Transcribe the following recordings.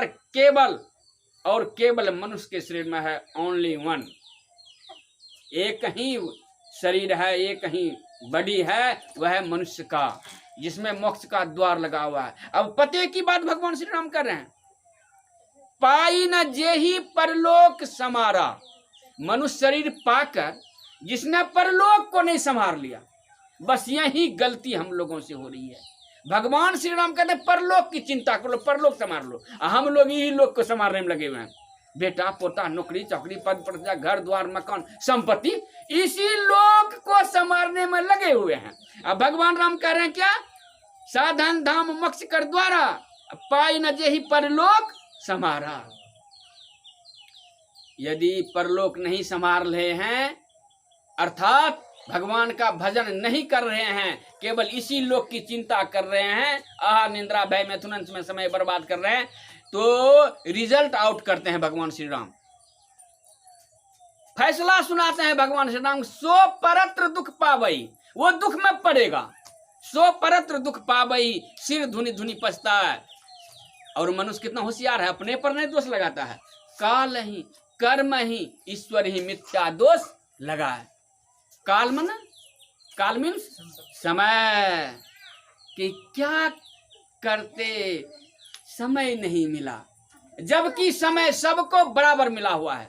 केवल और केवल मनुष्य के शरीर में है ओनली वन, एक ही शरीर है, एक ही बॉडी है, वह है मनुष्य का, जिसमें मोक्ष का द्वार लगा हुआ है। अब पते की बात भगवान श्री राम कर रहे हैं, पाई न जेहि परलोक समारा। मनुष्य शरीर पाकर जिसने परलोक को नहीं संभाल लिया, बस यही गलती हम लोगों से हो रही है। भगवान श्री राम कहते हैं परलोक की चिंता करो, परलोक संभाल लो, हम लोग यही लोक को संभालने में लगे हुए हैं। बेटा पोता, नौकरी चाकरी, पद प्रतिष्ठा, घर द्वार, मकान, संपत्ति, इसी लोक को संभालने में लगे हुए हैं। अब भगवान राम कह रहे हैं क्या, साधन धाम मोक्ष कर द्वारा, पाई न जेहि परलोक समारा। यदि परलोक नहीं संभाल रहे हैं, अर्थात भगवान का भजन नहीं कर रहे हैं, केवल इसी लोक की चिंता कर रहे हैं, आहार निंद्रा भय मैथुन में समय बर्बाद कर रहे हैं, तो रिजल्ट आउट करते हैं भगवान श्री राम। फैसला सुनाते हैं भगवान श्री राम, सो परत्र दुख पावई, वो दुख में पड़ेगा। सो परत्र दुख पावई, सिर धुनी धुनी पछता है। और मनुष्य कितना होशियार है, अपने पर नहीं दोष लगाता है। काल ही कर्म ही ईश्वर ही मिथ्या दोष लगाए। काल मन, काल मीन्स समय, कि क्या करते समय नहीं मिला, जबकि समय सबको बराबर मिला हुआ है।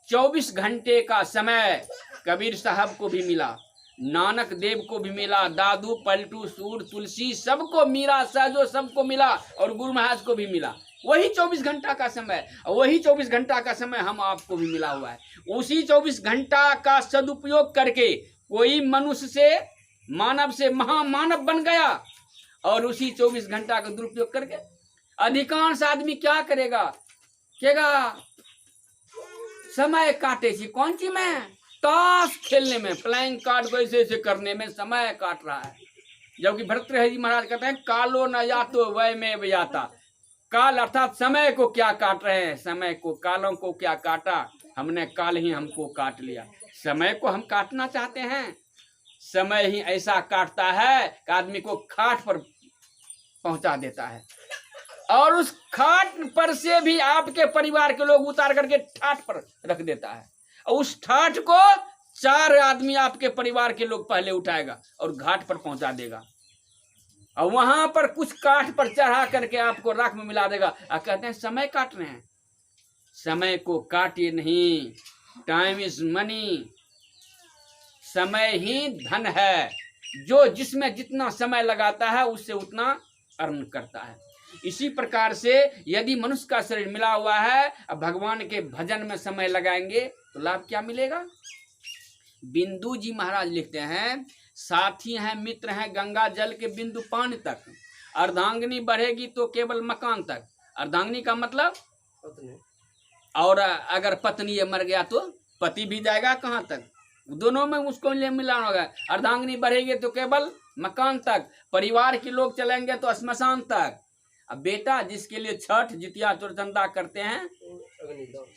24 घंटे का समय कबीर साहब को भी मिला, नानक देव को भी मिला, दादू पलटू सूर तुलसी सबको, मीरा सहजो सबको मिला, और गुरु महाराज को भी मिला। वही 24 घंटा का समय, वही 24 घंटा का समय हम आपको भी मिला हुआ है। उसी 24 घंटा का सदुपयोग करके कोई मनुष्य से, मानव से महामानव बन गया, और उसी 24 घंटा का दुरुपयोग करके अधिकांश आदमी क्या करेगा, कहेगा समय काटे सी, कौन सी में, ताश खेलने में, प्लेइंग कार्ड को ऐसे ऐसे करने में समय काट रहा है। जबकि भर्तृहरि महाराज कहते हैं, कालो न यातो वय में बयाता। काल अर्थात समय को क्या काट रहे हैं, समय को, कालों को क्या काटा हमने, काल ही हमको काट लिया। समय को हम काटना चाहते हैं, समय ही ऐसा काटता है कि आदमी को खाट पर पहुंचा देता है, और उस खाट पर से भी आपके परिवार के लोग उतार करके ठाठ पर रख देता है, और उस ठाठ को 4 आदमी आपके परिवार के लोग पहले उठाएगा और घाट पर पहुंचा देगा, और वहां पर कुछ काठ पर चढ़ा करके आपको राख में मिला देगा, और कहते हैं समय काट रहे हैं। समय को काटिए नहीं, टाइम इज मनी, समय ही धन है। जो जिसमें जितना समय लगाता है उससे उतना अर्न करता है। इसी प्रकार से यदि मनुष्य का शरीर मिला हुआ है, अब भगवान के भजन में समय लगाएंगे तो लाभ क्या मिलेगा। बिंदु जी महाराज लिखते हैं, साथी हैं मित्र हैं गंगा जल के बिंदु पानी तक, अर्धांगिनी बढ़ेगी तो केवल मकान तक। अर्धांगिनी का मतलब पत्नी, और अगर पत्नी मर गया तो पति भी जाएगा कहाँ तक, दोनों में उसको मिलाना होगा। अर्धांगिनी बढ़ेगी तो केवल मकान तक, परिवार के लोग चलेंगे तो श्मशान तक। अब बेटा जिसके लिए छठ जितिया चुरचंदा करते हैं,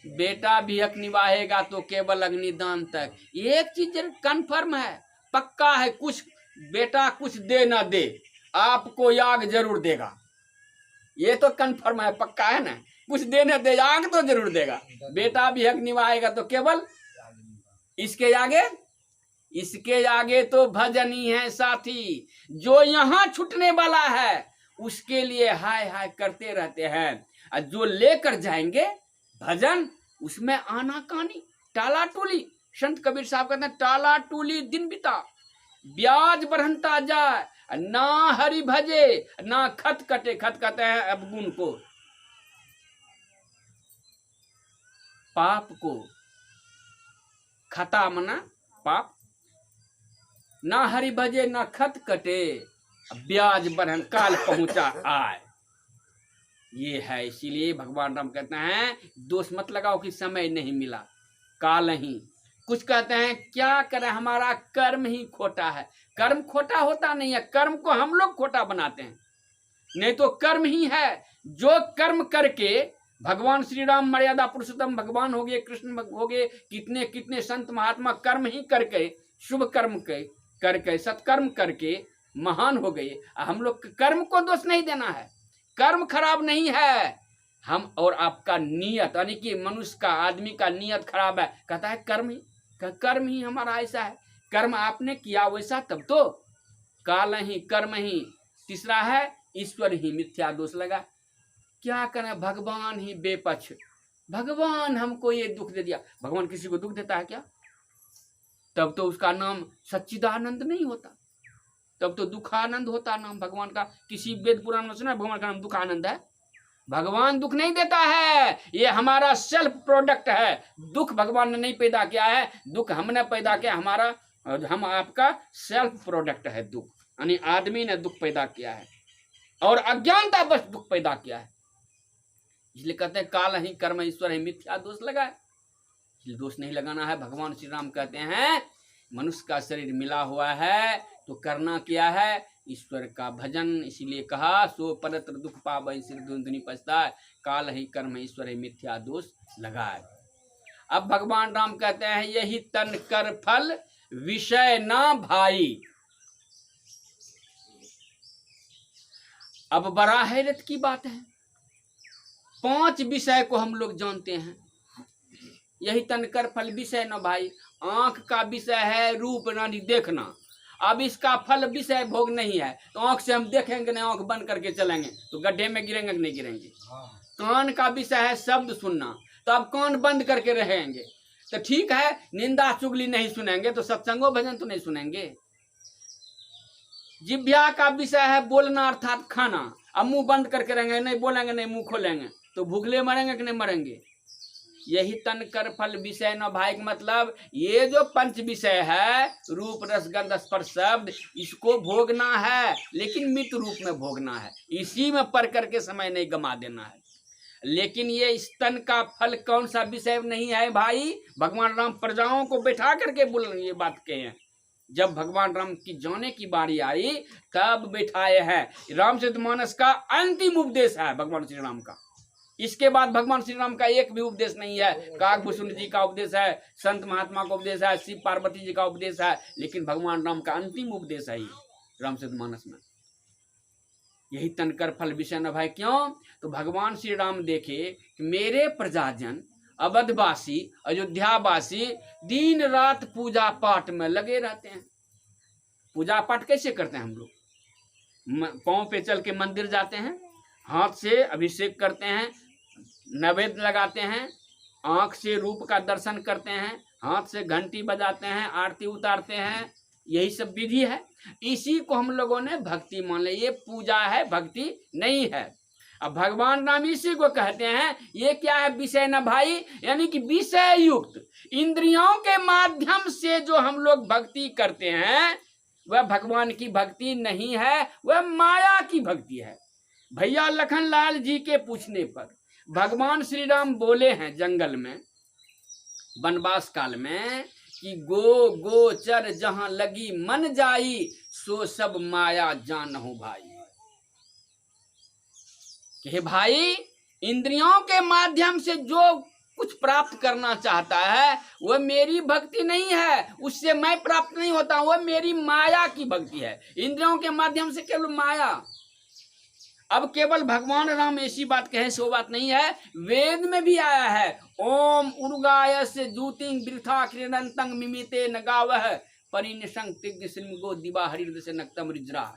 बेटा भी हक निभाएगा तो केवल अग्निदान तक। एक चीज कन्फर्म है, पक्का है, कुछ बेटा कुछ दे ना दे, आपको याग जरूर देगा। ये तो कन्फर्म है, पक्का है ना, कुछ दे ना दे, याग तो जरूर देगा। बेटा भी हक निभाएगा तो केवल, इसके आगे तो भजन ही है साथी। जो यहाँ छूटने वाला है उसके लिए हाय हाय करते रहते हैं, और जो लेकर जाएंगे भजन उसमें आना कानी टाला टूली। संत कबीर साहब कहते हैं, टाला टूली दिन बिता ब्याज बढ़ता जाए, ना हरि भजे ना खत कटे। खत कहते हैं अवगुण को, पाप को, खता मना पाप। ना हरि भजे ना खत कटे, ब्याज बढ़न काल पहुंचा आए। ये है, इसीलिए भगवान राम कहते हैं दोष मत लगाओ कि समय नहीं मिला, काल ही। कुछ कहते हैं क्या करें, हमारा कर्म ही खोटा है। कर्म खोटा होता नहीं है, कर्म को हम लोग खोटा बनाते हैं, नहीं तो कर्म ही है। जो कर्म करके भगवान श्री राम मर्यादा पुरुषोत्तम भगवान हो गए, कृष्ण हो गए, कितने कितने संत महात्मा कर्म ही करके, शुभ कर्म करके, सत्कर्म करके महान हो गए। हम लोग कर्म को दोष नहीं देना है, कर्म खराब नहीं है, हम और आपका नियत, यानी कि मनुष्य का, आदमी का नियत खराब है, कहता है कर्म ही, कर्म ही हमारा ऐसा है, कर्म आपने किया वैसा, तब तो काल ही, कर्म ही। तीसरा है ईश्वर ही मिथ्या दोष लगा। क्या करें, भगवान ही बेपक्ष, भगवान हमको ये दुख दे दिया। भगवान किसी को दुख देता है क्या? तब तो उसका नाम सच्चिदानंद नहीं होता, तब तो दुखानंद होता नाम भगवान का। किसी वेद पुराण में सुना भगवान का नाम दुखानंद है? भगवान दुख नहीं देता है, ये हमारा सेल्फ प्रोडक्ट है। दुख भगवान ने नहीं पैदा किया है, दुख हमने पैदा किया, हमारा, हम आपका सेल्फ प्रोडक्ट है दुख, यानी आदमी ने दुख पैदा किया है और अज्ञानता बस दुख पैदा किया है। इसलिए कहते हैं काल ही, कर्म ईश्वर ही मिथ्या दोष लगाए। इसलिए दोष नहीं लगाना है। भगवान श्री राम कहते हैं मनुष्य का शरीर मिला हुआ है तो करना क्या है, ईश्वर का भजन। इसीलिए कहा सो परत्र दुख पावै सिर धुनि धुनि पछताए, काल ही कर्म ईश्वर ही मिथ्या दोष लगाए। अब भगवान राम कहते हैं यही तन कर फल विषय ना भाई। अब बड़ा हैरत की बात है, 5 विषय को हम लोग जानते हैं। यही तन कर फल विषय न भाई। आंख का विषय है रूप रानी देखना, अब इसका फल विषय भोग नहीं है, तो आंख से हम देखेंगे नहीं, आंख बंद करके चलेंगे तो गड्ढे में गिरेंगे कि नहीं गिरेंगे। कान का विषय है शब्द सुनना, तो अब कान बंद करके रहेंगे तो ठीक है, निंदा चुगली नहीं सुनेंगे तो सत्संगो भजन तो नहीं सुनेंगे। जिह्वा का विषय है बोलना अर्थात खाना, अब मुंह बंद करके रहेंगे, नहीं बोलेंगे नहीं मुंह खोलेंगे तो भूखले मरेंगे कि नहीं मरेंगे। यही तन कर फल विषय न भाई, मतलब ये जो 5 विषय है रूप रस गंध स्पर्श शब्द, इसको भोगना है लेकिन मित रूप में भोगना है, इसी में पढ़ करके समय नहीं गमा देना है। लेकिन ये स्तन का फल कौन सा विषय नहीं है भाई। भगवान राम प्रजाओं को बैठा करके बोल ये बात कहे हैं। जब भगवान राम की जाने की बारी आई तब बैठाए हैं। रामचरितमानस का अंतिम उपदेश है भगवान श्री राम का। इसके बाद भगवान श्री राम का एक भी उपदेश नहीं है। काकभूषण जी का उपदेश है, संत महात्मा का उपदेश है, शिव पार्वती जी का उपदेश है, लेकिन भगवान राम का अंतिम उपदेश है रामचरितमानस में। यही तनकर फल विषय न भाई। क्यों? तो भगवान श्री राम देखे कि मेरे प्रजाजन अवधवासी अयोध्यावासी दिन रात पूजा पाठ में लगे रहते हैं। पूजा पाठ कैसे करते हैं हम लोग? पांव पे चल के मंदिर जाते हैं, हाथ से अभिषेक करते हैं, नैवेद्य लगाते हैं, आंख से रूप का दर्शन करते हैं, हाथ से घंटी बजाते हैं, आरती उतारते हैं, यही सब विधि है। इसी को हम लोगों ने भक्ति मान लिया। ये पूजा है, भक्ति नहीं है। अब भगवान राम इसी को कहते हैं ये क्या है विषय न भाई, यानी कि विषय युक्त इंद्रियों के माध्यम से जो हम लोग भक्ति करते हैं वह भगवान की भक्ति नहीं है, वह माया की भक्ति है। भैया लखनलाल जी के पूछने पर भगवान श्री राम बोले हैं जंगल में वनवास काल में कि गो गोचर जहां लगी मन जाई सो सब माया जानहु भाई। कि भाई इंद्रियों के माध्यम से जो कुछ प्राप्त करना चाहता है वह मेरी भक्ति नहीं है, उससे मैं प्राप्त नहीं होता, वह मेरी माया की भक्ति है। इंद्रियों के माध्यम से केवल माया। अब केवल भगवान राम ऐसी बात कहे सो बात नहीं है, वेद में भी आया है ओम उर्गाय से जूतिंग वृथा क्रीडंतंग मिमिते नगावह परिनिशंग तिग्न श्रीमगो दिवा हरिद से नक्तम रिज्रा।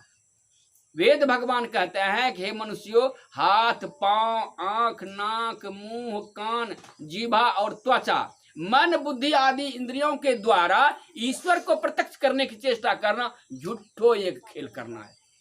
वेद भगवान कहते हैं कि हे मनुष्यों, हाथ पांव आंख नाक मुंह कान जीभा और त्वचा मन बुद्धि आदि इंद्रियों के द्वारा ईश्वर को प्रत्यक्ष करने की चेष्टा करना झूठो एक खेल करना है।